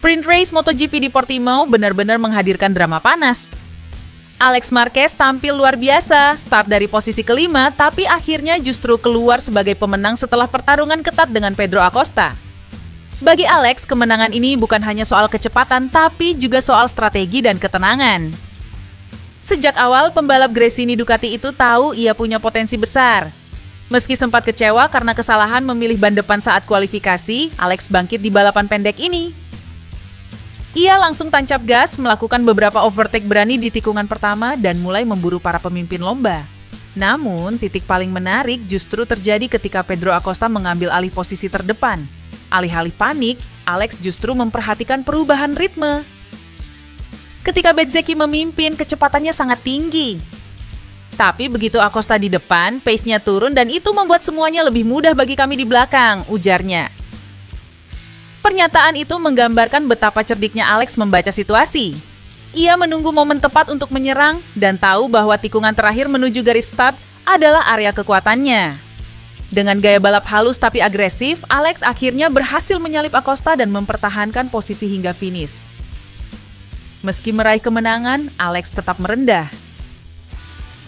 Sprint race MotoGP di Portimao benar-benar menghadirkan drama panas. Alex Marquez tampil luar biasa, start dari posisi kelima, tapi akhirnya justru keluar sebagai pemenang setelah pertarungan ketat dengan Pedro Acosta. Bagi Alex, kemenangan ini bukan hanya soal kecepatan, tapi juga soal strategi dan ketenangan. Sejak awal, pembalap Gresini Ducati itu tahu ia punya potensi besar. Meski sempat kecewa karena kesalahan memilih ban depan saat kualifikasi, Alex bangkit di balapan pendek ini. Ia langsung tancap gas, melakukan beberapa overtake berani di tikungan pertama dan mulai memburu para pemimpin lomba. Namun, titik paling menarik justru terjadi ketika Pedro Acosta mengambil alih posisi terdepan. Alih-alih panik, Alex justru memperhatikan perubahan ritme. Ketika Bezzecchi memimpin, kecepatannya sangat tinggi. Tapi begitu Acosta di depan, pace-nya turun dan itu membuat semuanya lebih mudah bagi kami di belakang, ujarnya. Pernyataan itu menggambarkan betapa cerdiknya Alex membaca situasi. Ia menunggu momen tepat untuk menyerang dan tahu bahwa tikungan terakhir menuju garis start adalah area kekuatannya. Dengan gaya balap halus tapi agresif, Alex akhirnya berhasil menyalip Acosta dan mempertahankan posisi hingga finish. Meski meraih kemenangan, Alex tetap merendah.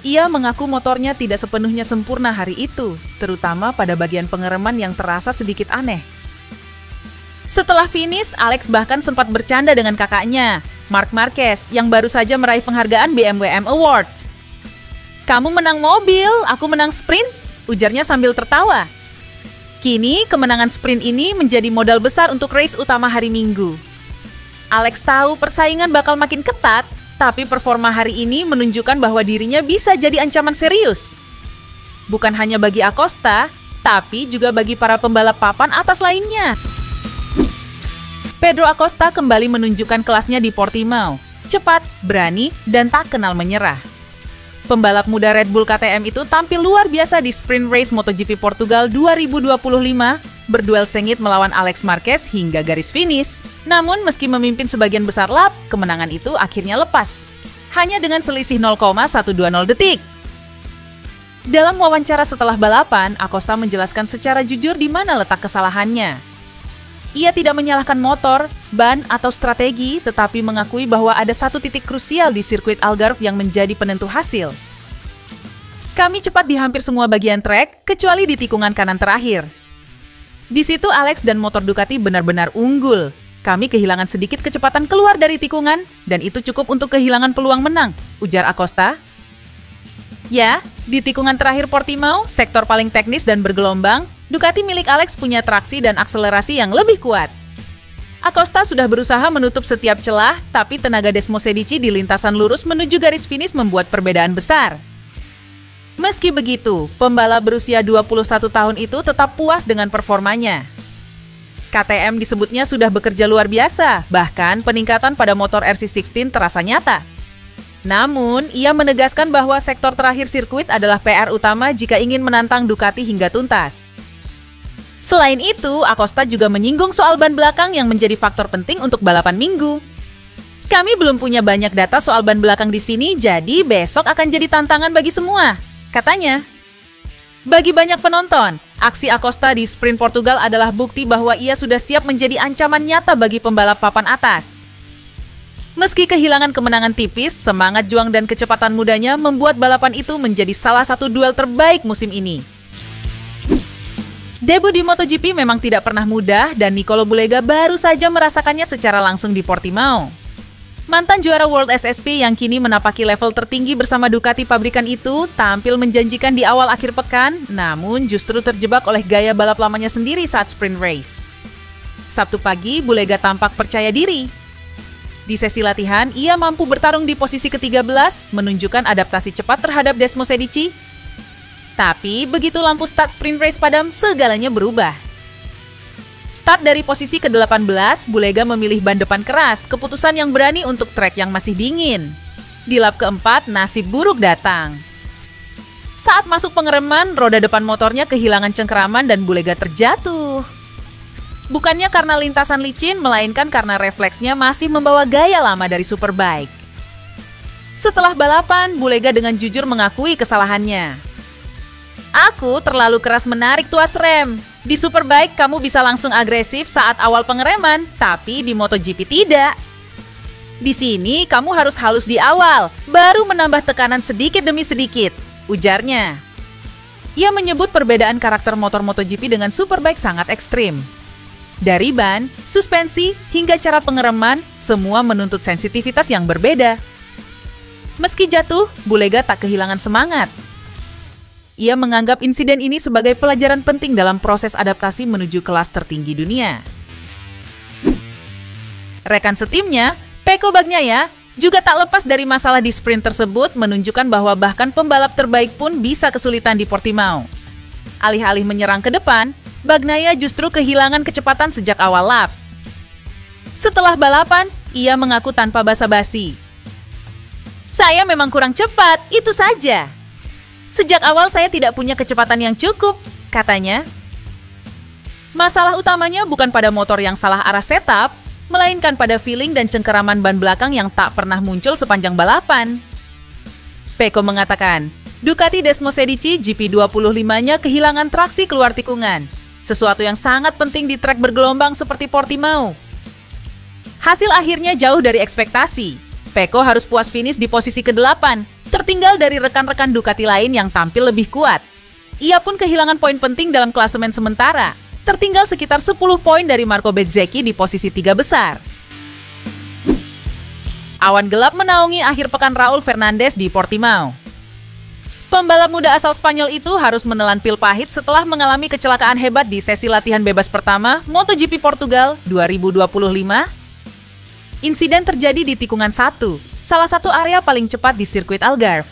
Ia mengaku motornya tidak sepenuhnya sempurna hari itu, terutama pada bagian pengereman yang terasa sedikit aneh. Setelah finish, Alex bahkan sempat bercanda dengan kakaknya, Marc Marquez, yang baru saja meraih penghargaan BMW M Award. "Kamu menang mobil, aku menang sprint," ujarnya sambil tertawa. Kini, kemenangan sprint ini menjadi modal besar untuk race utama hari Minggu. Alex tahu persaingan bakal makin ketat, tapi performa hari ini menunjukkan bahwa dirinya bisa jadi ancaman serius. Bukan hanya bagi Acosta, tapi juga bagi para pembalap papan atas lainnya. Pedro Acosta kembali menunjukkan kelasnya di Portimao, cepat, berani, dan tak kenal menyerah. Pembalap muda Red Bull KTM itu tampil luar biasa di sprint race MotoGP Portugal 2025, berduel sengit melawan Alex Marquez hingga garis finish. Namun meski memimpin sebagian besar lap, kemenangan itu akhirnya lepas. Hanya dengan selisih 0,120 detik. Dalam wawancara setelah balapan, Acosta menjelaskan secara jujur di mana letak kesalahannya. Ia tidak menyalahkan motor, ban, atau strategi, tetapi mengakui bahwa ada satu titik krusial di sirkuit Algarve yang menjadi penentu hasil. "Kami cepat di hampir semua bagian trek, kecuali di tikungan kanan terakhir. Di situ Alex dan motor Ducati benar-benar unggul. Kami kehilangan sedikit kecepatan keluar dari tikungan, dan itu cukup untuk kehilangan peluang menang," ujar Acosta. Ya, di tikungan terakhir Portimao, sektor paling teknis dan bergelombang, Ducati milik Alex punya traksi dan akselerasi yang lebih kuat. Acosta sudah berusaha menutup setiap celah, tapi tenaga Desmosedici di lintasan lurus menuju garis finish membuat perbedaan besar. Meski begitu, pembalap berusia 21 tahun itu tetap puas dengan performanya. KTM disebutnya sudah bekerja luar biasa, bahkan peningkatan pada motor RC16 terasa nyata. Namun, ia menegaskan bahwa sektor terakhir sirkuit adalah PR utama jika ingin menantang Ducati hingga tuntas. Selain itu, Acosta juga menyinggung soal ban belakang yang menjadi faktor penting untuk balapan Minggu. "Kami belum punya banyak data soal ban belakang di sini, jadi besok akan jadi tantangan bagi semua," katanya. Bagi banyak penonton, aksi Acosta di sprint Portugal adalah bukti bahwa ia sudah siap menjadi ancaman nyata bagi pembalap papan atas. Meski kehilangan kemenangan tipis, semangat juang dan kecepatan mudanya membuat balapan itu menjadi salah satu duel terbaik musim ini. Debut di MotoGP memang tidak pernah mudah dan Nicolo Bulega baru saja merasakannya secara langsung di Portimao. Mantan juara World SSP yang kini menapaki level tertinggi bersama Ducati pabrikan itu tampil menjanjikan di awal akhir pekan, namun justru terjebak oleh gaya balap lamanya sendiri saat sprint race. Sabtu pagi, Bulega tampak percaya diri. Di sesi latihan, ia mampu bertarung di posisi ke-13, menunjukkan adaptasi cepat terhadap Desmosedici. Tapi begitu lampu start sprint race padam, segalanya berubah. Start dari posisi ke-18, Bulega memilih ban depan keras, keputusan yang berani untuk trek yang masih dingin. Di lap keempat, nasib buruk datang. Saat masuk pengereman, roda depan motornya kehilangan cengkeraman dan Bulega terjatuh. Bukannya karena lintasan licin, melainkan karena refleksnya masih membawa gaya lama dari Superbike. Setelah balapan, Bulega dengan jujur mengakui kesalahannya. Aku terlalu keras menarik tuas rem. Di Superbike kamu bisa langsung agresif saat awal pengereman, tapi di MotoGP tidak. Di sini kamu harus halus di awal, baru menambah tekanan sedikit demi sedikit, ujarnya. Ia menyebut perbedaan karakter motor MotoGP dengan Superbike sangat ekstrim. Dari ban, suspensi, hingga cara pengereman, semua menuntut sensitivitas yang berbeda. Meski jatuh, Bulega tak kehilangan semangat. Ia menganggap insiden ini sebagai pelajaran penting dalam proses adaptasi menuju kelas tertinggi dunia. Rekan setimnya, Pecco Bagnaia, juga tak lepas dari masalah di sprint tersebut, menunjukkan bahwa bahkan pembalap terbaik pun bisa kesulitan di Portimao. Alih-alih menyerang ke depan, Bagnaia justru kehilangan kecepatan sejak awal lap. Setelah balapan, ia mengaku tanpa basa-basi. "Saya memang kurang cepat, itu saja. Sejak awal saya tidak punya kecepatan yang cukup," katanya. Masalah utamanya bukan pada motor yang salah arah setup, melainkan pada feeling dan cengkeraman ban belakang yang tak pernah muncul sepanjang balapan. Pecco mengatakan, Ducati Desmosedici GP25-nya kehilangan traksi keluar tikungan, sesuatu yang sangat penting di trek bergelombang seperti Portimao. Hasil akhirnya jauh dari ekspektasi. Pecco harus puas finish di posisi ke-8, tertinggal dari rekan-rekan Ducati lain yang tampil lebih kuat. Ia pun kehilangan poin penting dalam klasemen sementara, tertinggal sekitar 10 poin dari Marco Bezzecchi di posisi 3 besar. Awan gelap menaungi akhir pekan Raul Fernandez di Portimao. Pembalap muda asal Spanyol itu harus menelan pil pahit setelah mengalami kecelakaan hebat di sesi latihan bebas pertama MotoGP Portugal 2025. Insiden terjadi di tikungan 1, salah satu area paling cepat di sirkuit Algarve.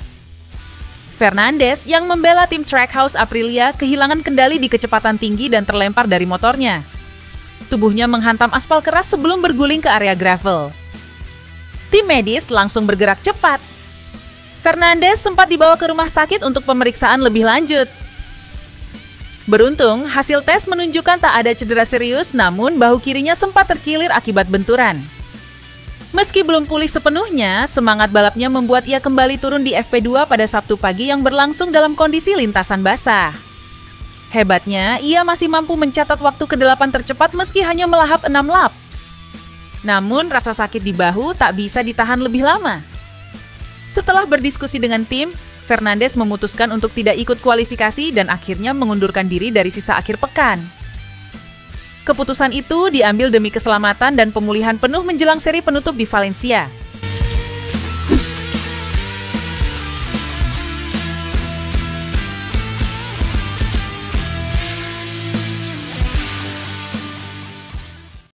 Fernandez yang membela tim Trackhouse Aprilia kehilangan kendali di kecepatan tinggi dan terlempar dari motornya. Tubuhnya menghantam aspal keras sebelum berguling ke area gravel. Tim medis langsung bergerak cepat. Fernandez sempat dibawa ke rumah sakit untuk pemeriksaan lebih lanjut. Beruntung, hasil tes menunjukkan tak ada cedera serius, namun bahu kirinya sempat terkilir akibat benturan. Meski belum pulih sepenuhnya, semangat balapnya membuat ia kembali turun di FP2 pada Sabtu pagi yang berlangsung dalam kondisi lintasan basah. Hebatnya, ia masih mampu mencatat waktu ke-8 tercepat meski hanya melahap 6 lap. Namun, rasa sakit di bahu tak bisa ditahan lebih lama. Setelah berdiskusi dengan tim, Fernandez memutuskan untuk tidak ikut kualifikasi dan akhirnya mengundurkan diri dari sisa akhir pekan. Keputusan itu diambil demi keselamatan dan pemulihan penuh menjelang seri penutup di Valencia.